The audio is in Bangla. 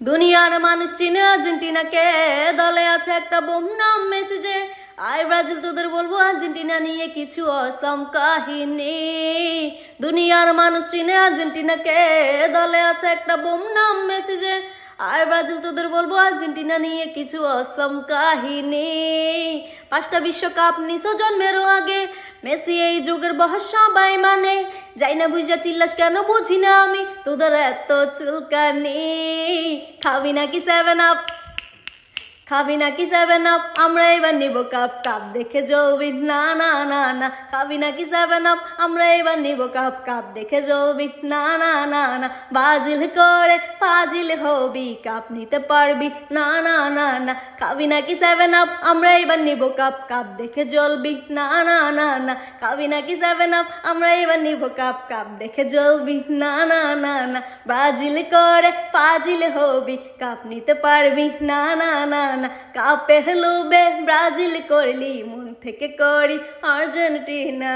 দুনিয়ার মানুষ চিনে আর্জেন্টিনাকে, দলে আছে একটা বোম নাম মেসি যে। আয় ব্রাজিল তোদের বলবো আর্জেন্টিনা নিয়ে কিছু অসম কাহিনী। দুনিয়ার মানুষ চিনে আর্জেন্টিনাকে, দলে আছে একটা বোম নাম মেসি যে। আর ব্রাজিল তোদের বলবো আর্জেন্টিনা নিয়ে কিছু অসম কাহিনী। 5টা বিশ্বকাপ নিছো জন্মেরও আগে, মেসি এই যুগের বয়স সবাই মানে। যাই না বুঝা চিল্লাস কেন বুঝি না আমি তোদের এত চুলকানি। খাবি নাকি 7 আপ, খাবি নাকি 7 আপ, আমরা এবার নিব কাপ। কাপ দেখে জ্বলবি না না না না। খাবি নাকি 7 আপ, আমরা এবার নিব কাপ। কাপ দেখে জ্বলবি না না না না। বাজিল করে ফাজিল হবি, কাপ নিতে পারবি না না না না। খাবি নাকি 7 আপ, আমরা এবার নিব কাপ। কাপ দেখে জ্বলবি না না না না। খাবি নাকি 7 আপ, আমরা এবার নিব কাপ। কাপ দেখে জ্বলবি না না না না। ব্রাজিল করে ফাজিল হবি, কাপ নিতে পারবি না না না না। কাপের লোভে ব্রাজিল করলি, মন থেকে করি আর্জেন্টিনা।